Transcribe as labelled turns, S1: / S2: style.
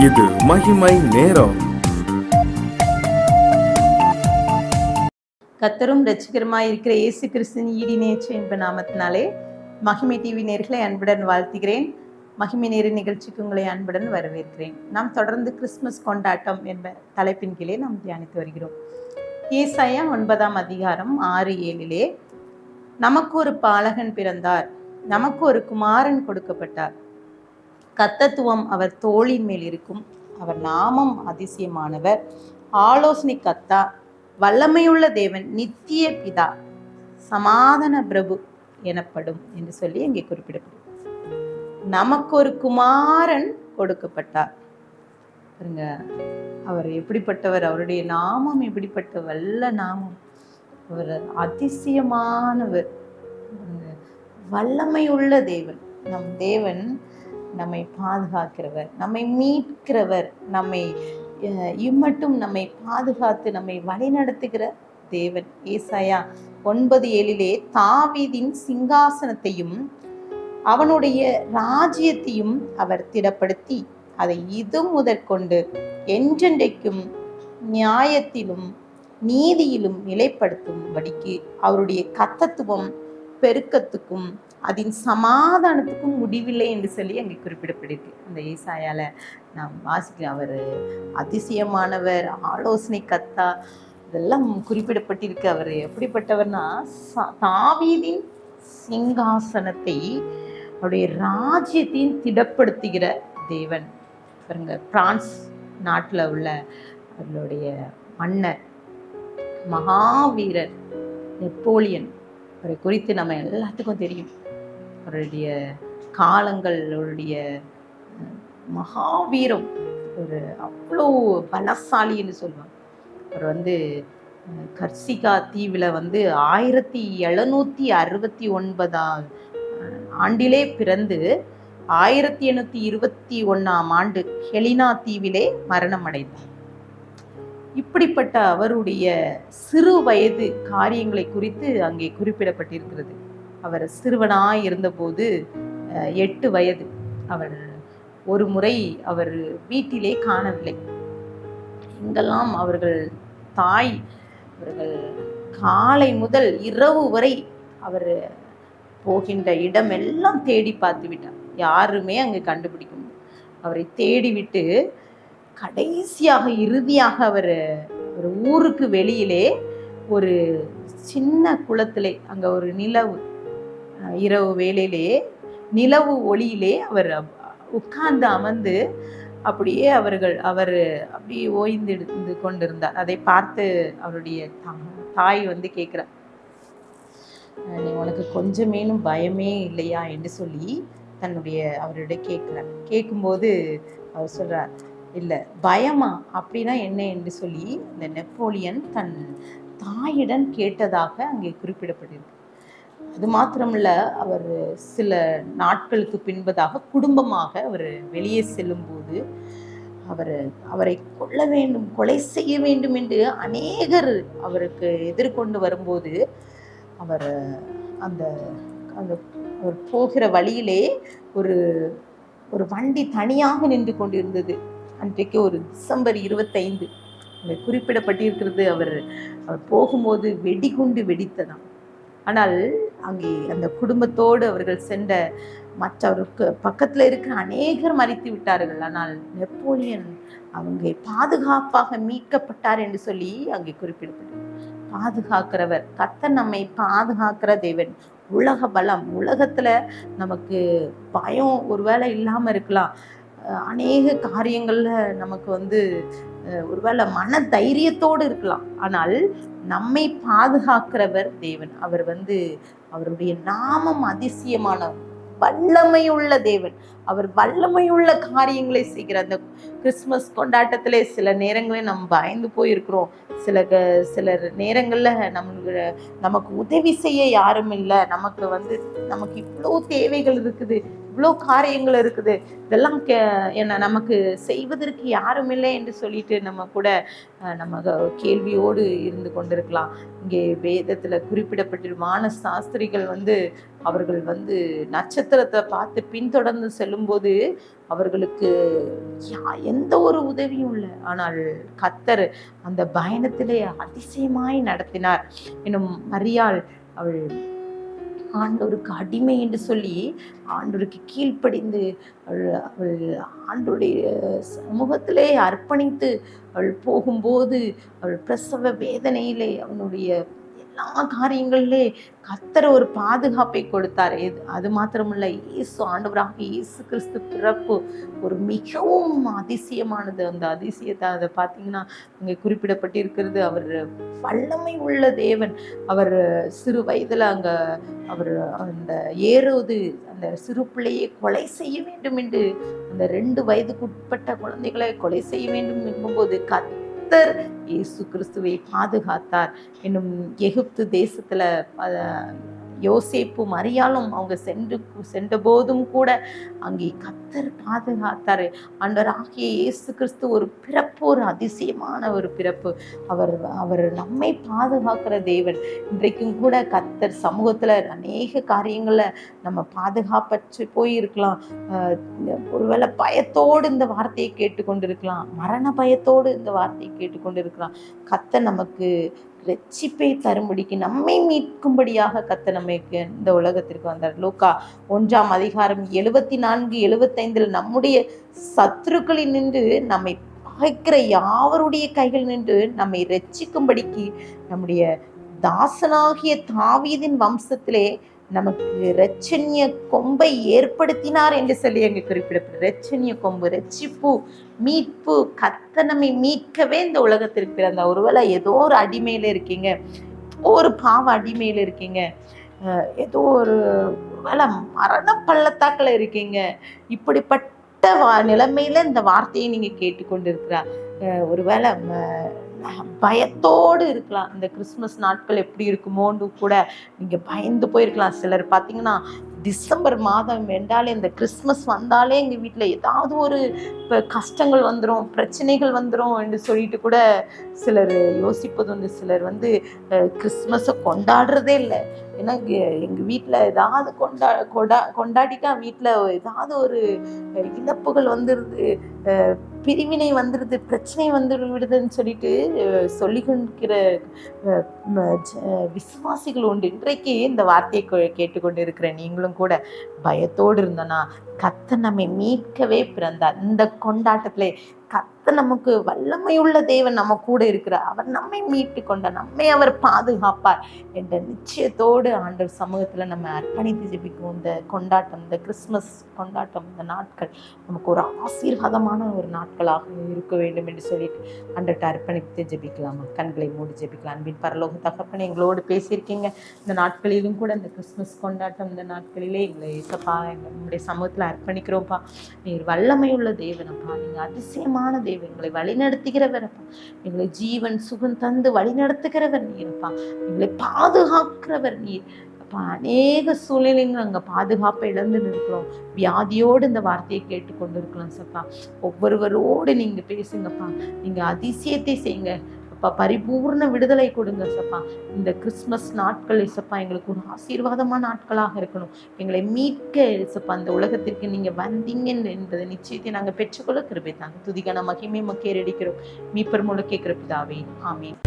S1: இது மகிமை நேரம்.
S2: கர்த்தரும் இரட்சகருமாய் இருக்கிற இயேசு கிறிஸ்துவின் ஈடினேற்ற என்ப நாமத்தினாலே மகிமை டிவி நேயர்களை அன்புடன் வாழ்த்துகிறேன். மகிமை நேர நிகழ்ச்சிக்கு உங்களை அன்புடன் வரவேற்கிறேன். நாம் தொடர்ந்து கிறிஸ்துமஸ் கொண்டாட்டம் என்ப தலைப்பின் கீழே நாம் தியானித்து வருகிறோம். ஏசாயா 9ஆம் அதிகாரம் 6-7 நமக்கு ஒரு பாலகன் பிறந்தார், நமக்கு ஒரு குமாரன் கொடுக்கப்பட்டார், கர்த்தத்துவம் அவர் தோளின் மேல் இருக்கும், அவர் நாமம் அதிசயமானவர், ஆலோசனை கர்த்தா, வல்லமையுள்ள தேவன், நித்திய பிதா, சமாதான பிரபு எனப்படும் என்று சொல்லி இங்கே குறிப்பிடப்படும். நமக்கு ஒரு குமாரன் கொடுக்கப்பட்டார். அவர் எப்படிப்பட்டவர், அவருடைய நாமம் எப்படிப்பட்ட வல்ல நாமம், அவர் அதிசயமானவர், வல்லமையுள்ள தேவன். நம் தேவன் நம்மை பாதுகாக்கிறவர், நம்மை மீட்கிறவர், நம்மை இம்மட்டும் நம்மை பாதுகாத்து நம்மை வழிநடத்துகிற தேவன். ஏசாயா 9:7 தாவீதின் சிங்காசனத்தையும் அவனுடைய ராஜ்யத்தையும் அவர் திடப்படுத்தி அதை இது முதற்கொண்டு என்றென்றைக்கும் நியாயத்திலும் நீதியிலும் நிலைப்படுத்தும்படிக்கு அவருடைய கர்த்தத்துவம் பெருக்கத்துக்கும் அதன் சமாதானத்துக்கும் முடிவில்லை என்று சொல்லி அங்கே குறிப்பிடப்பட்டிருக்கு. அந்த ஏசாயால நாம் வாசிக்கிறோம். அவர் அதிசயமானவர், ஆலோசனை கர்த்தா, இதெல்லாம் குறிப்பிடப்பட்டிருக்கு. அவர் எப்படிப்பட்டவர்னா, தாவீதின் சிங்காசனத்தை அவருடைய ராஜ்யத்தையும் திடப்படுத்துகிற தேவன். பாருங்க, பிரான்ஸ் நாட்டில் உள்ள அவர்களுடைய மன்னர் மகாவீரர் நெப்போலியன், அவரை குறித்து நம்ம எல்லாத்துக்கும் தெரியும். அவருடைய காலங்கள், அவருடைய மகாவீரம், ஒரு அவ்வளோ பலசாலின்னு சொல்லுவாங்க. அவர் கர்சிகா தீவில் 1769 ஆண்டிலே பிறந்து 1821 ஆண்டு ஹெலினா தீவிலே மரணம் அடைந்தார். இப்படிப்பட்ட அவருடைய சிறு வயது காரியங்களை குறித்து அங்கே குறிப்பிடப்பட்டிருக்கிறது. அவர் சிறுவனாய் இருந்தபோது 8 வயது. அவர் ஒரு முறை அவர் வீட்டிலே காணவில்லை. எங்கெல்லாம் அவர்கள் காலை முதல் இரவு வரை அவர் போகின்ற இடம் எல்லாம் தேடி பார்த்து விட்டார். யாருமே அங்கே கண்டுபிடிக்க முடியும். அவரை தேடிவிட்டு கடைசியாக இறுதியாக அவர் ஒரு ஊருக்கு வெளியிலே ஒரு சின்ன குளத்திலே, அங்கே ஒரு நிலவு, இரவு வேளையிலே நிலவு ஒளியிலே அவர் உட்கார்ந்து அமர்ந்து அப்படியே அவர் அப்படியே ஓய்ந்து கொண்டிருந்தார். அதை பார்த்து அவருடைய தாய் கேட்கிறார், நீ உனக்கு கொஞ்சமேனும் பயமே இல்லையா என்று சொல்லி அவரிடம் கேட்கிறார். கேட்கும்போது அவர் சொல்றார், இல்லை பயமா அப்படின்னா என்ன என்று சொல்லி இந்த நெப்போலியன் தன் தாயிடம் கேட்டதாக அங்கே குறிப்பிடப்பட்டிருக்கு. அது மாத்திரமல்ல, அவர் சில நாட்களுக்கு பின்பதாக குடும்பமாக அவர் வெளியே செல்லும்போது அவரை கொலை செய்ய வேண்டும் என்று அநேகர் அவருக்கு எதிர்கொண்டு வரும்போது அவர் அவர் போகிற வழியிலே ஒரு வண்டி தனியாக நின்று கொண்டிருந்தது. அன்றைக்கு ஒரு டிசம்பர் 25 குறிப்பிடப்பட்டிருக்கிறது. அவர் போகும்போது வெடிகுண்டு வெடித்ததாம். ஆனால் அங்கே அந்த குடும்பத்தோடு அவர்கள் சென்ற மற்றவருக்கு பக்கத்தில் இருக்கிற அநேகர் மறித்து விட்டார்கள். ஆனால் நெப்போலியன் அவங்க பாதுகாப்பாக மீட்கப்பட்டார் என்று சொல்லி அங்கே குறிப்பிடப்பட்டது. பாதுகாக்கிறவர் கர்த்தர், நம்மை பாதுகாக்கிற தேவன். உலக பலம், உலகத்துல நமக்கு பயம் ஒருவேளை இல்லாம இருக்கலாம். அநேக காரியங்கள்ல நமக்கு ஒருவேளை மன தைரியத்தோடு இருக்கலாம். ஆனால் நம்மை பாதுகாக்கிறவர் தேவன். அவர் அவருடைய நாமம் அதிசயமான வல்லமையுள்ள தேவன். அவர் வல்லமையுள்ள காரியங்களை செய்கிற அந்த கிறிஸ்துமஸ் கொண்டாட்டத்திலே சில நேரங்களில் நம்ம பயந்து போயிருக்கிறோம். சில நேரங்கள்ல நமக்கு உதவி செய்ய யாரும் இல்லை. நமக்கு இவ்வளோ தேவைகள் இருக்குது, இவ்வளோ காரியங்கள் இருக்குது, இதெல்லாம் என்ன நமக்கு செய்வதற்கு யாரும் இல்லை என்று சொல்லிட்டு நம்ம கூட நம்ம கேள்வியோடு இருந்து கொண்டிருக்கலாம். இங்கே வேதத்தில் குறிப்பிடப்பட்டிருமான சாஸ்திரிகள் அவர்கள் நட்சத்திரத்தை பார்த்து பின்தொடர்ந்து செல்லும்போது அவர்களுக்கு எந்த ஒரு உதவியும் இல்லை. ஆனால் கர்த்தர் அந்த பயணத்திலே அதிசயமாய் நடத்தினார். இன்னும் மரியாள் அவள் ஆண்டவருக்கு அடிமை என்று சொல்லி ஆண்டவருக்கு கீழ்ப்படிந்து அவள் ஆண்டவருடைய சமூகத்திலே அர்ப்பணித்து அவள் போகும்போது அவள் பிரசவ வேதனையிலே அவனுடைய எல்லா காரியங்களிலே கர்த்தர் ஒரு பாதுகாப்பை கொடுத்தார். அது மாத்திரமல்ல, ஆண்டவராக இயேசு கிறிஸ்து பிறப்பு ஒரு மிகவும் அதிசயமானது. அந்த அதிசயத்தை அதை பார்த்தீங்கன்னா அங்கே குறிப்பிடப்பட்டிருக்கிறது. அவர் வல்லமை உள்ள தேவன். அவர் சிறு வயதில் அவர் அந்த ஏரோது அந்த சிறு பிள்ளையை கொலை செய்ய வேண்டும் என்று, அந்த 2 வயதுக்குட்பட்ட குழந்தைகளை கொலை செய்ய வேண்டும் என்போது கர்த்தர் இயேசு கிறிஸ்துவை பாதுகாத்தார். இன்னும் எகிப்து தேசத்துல யோசேப்பு மரியாளும் அவங்க சென்ற போதும் கூட அங்கே கர்த்தர் பாதுகாத்தாரு. ஆண்டவராகிய இயேசு கிறிஸ்து ஒரு பிறப்பு, ஒரு அதிசயமான ஒரு பிறப்பு. அவர் நம்மை பாதுகாக்கிற தேவன். இன்றைக்கும் கூட கர்த்தர் சமூகத்துல அநேக காரியங்களை நம்ம பாதுகாப்பற்று போயிருக்கலாம். ஒருவேளை பயத்தோடு இந்த வார்த்தையை கேட்டுக்கொண்டிருக்கலாம், மரண பயத்தோடு இந்த வார்த்தையை கேட்டுக்கொண்டிருக்கலாம். கர்த்தர் நமக்கு ரட்சிப்பை தரும்படிக்கு, நம்மை மீட்கும்படியாக கர்த்தர் நம்மைக்கு இந்த உலகத்திற்கு வந்தார். லூக்கா 1ஆம் அதிகாரம் 74-75 நம்முடைய சத்துருக்களில் நின்று நம்மை பகைக்கிற யாவருடைய கைகள் நின்று நம்மை ரட்சிக்கும்படிக்கு நம்முடைய தாசனாகிய தாவீதின் வம்சத்திலே நமக்கு இரட்சணிய கொம்பை ஏற்படுத்தினார் என்று சொல்லி அங்கே குறிப்பிடப்படும். இரட்சணிய கொம்பு, ரட்சிப்பு, மீட்பு. கர்த்தர் நம்மை மீட்கவே இந்த உலகத்திற்கு பிறந்தார். ஒருவேளை ஏதோ ஒரு அடிமையில இருக்கீங்க, ஒரு பாவ அடிமையில இருக்கீங்க, ஏதோ ஒரு வேளை மரண பள்ளத்தாக்கில் இருக்கீங்க, இப்படிப்பட்ட நிலைமையில இந்த வார்த்தையை நீங்க கேட்டுக்கொண்டு இருக்கிறா. ஒருவேளை பயத்தோடு இருக்கலாம். இந்த கிறிஸ்துமஸ் நாட்கள் எப்படி இருக்குமோன்னு கூட நீங்க பயந்து போயிருக்கலாம். சிலர் பார்த்தீங்கன்னா டிசம்பர் மாதம் என்றாலே, இந்த கிறிஸ்மஸ் வந்தாலே எங்கள் வீட்டில் ஏதாவது ஒரு கஷ்டங்கள் வந்துடும், பிரச்சனைகள் வந்துடும் என்று சொல்லிட்டு கூட சிலர் யோசிப்பது உண்டு. சிலர் கிறிஸ்மஸை கொண்டாடுறதே இல்லை. ஏன்னா எங்கள் வீட்டில் ஏதாவது கொண்டாடிட்டா வீட்டில் ஏதாவது ஒரு இழப்புகள் வந்துடுது, பிரிவினை வந்துடுது, பிரச்சனை விடுதுன்னு சொல்லிட்டு சொல்லி கொண்டிருக்கிற விசுவாசிகள் உண்டு. இன்றைக்கு இந்த வார்த்தையை கேட்டுக்கொண்டு இருக்கிற நீங்களும் கூட பயத்தோடு இருந்தோன்னா கர்த்தர் நம்மை மீட்கவே பிறந்தார். இந்த கொண்டாட்டத்திலே கர்த்தர் நமக்கு வல்லமையுள்ள தேவன் நம்ம கூட இருக்கிறார். அவர் நம்மை மீட்டு கொண்டார், நம்மை அவர் பாதுகாப்பார் என்ற நிச்சயத்தோடு ஆண்டவர் சமூகத்துல நம்ம அர்ப்பணித்து ஜெபிக்கும். இந்த கொண்டாட்டம், இந்த கிறிஸ்துமஸ் கொண்டாட்டம், இந்த நாட்கள் நமக்கு ஒரு ஆசீர்வாதமான ஒரு நாட்களாக இருக்க வேண்டும் என்று சொல்லிட்டு ஆண்டவர்கிட்ட அர்ப்பணித்து ஜெபிக்கலாமா? கண்களை மூடி ஜெபிக்கலாம். அன்பின் பரலோக தகப்பனே, எங்களோடு பேசியிருக்கீங்க. இந்த நாட்களிலும் கூட இந்த கிறிஸ்துமஸ் கொண்டாட்டம், இந்த நாட்களிலே எங்களை ஏசப்பா நம்முடைய சமூகத்துல அர்ப்பணிக்கிறோம்ப்பா. நீர் வல்லமையுள்ள தேவனப்பா, நீங்க அதிசயமான தேவன், எங்களை வழிநடத்துகிறவரப்பா, எங்களை ஜீவன் சுகம் தந்து வழிநடத்துகிறவர் நீரப்பா, எங்களை பாதுகாக்கிறவர் நீர் அப்பா. அநேக சூழ்நிலைகள் அங்கே பாதுகாப்பை இழந்து நிற்கிறோம், வியாதியோடு இந்த வார்த்தையை கேட்டுக்கொண்டு இருக்கலாம் சப்பா. ஒவ்வொருவரோடு நீங்க பேசுங்கப்பா, நீங்க அதிசயத்தை செய்யுங்க அப்பா, பரிபூர்ண விடுதலை கொடுங்க சப்பா. இந்த கிறிஸ்மஸ் நாட்கள் சப்பா எங்களுக்கு ஒரு ஆசீர்வாதமான நாட்களாக இருக்கணும். எங்களை மீட்க சப்பா அந்த உலகத்திற்கு நீங்க வந்தீங்க என்பதை நிச்சயத்தை நாங்கள் பெற்றுக்கொள்ள கிருபை தாங்க. துதிக்கான மகிமை மக்கேறடிக்கிறோம் மீப்பர் மூலம் கேட்கிற பிதாவே, ஆமீன்.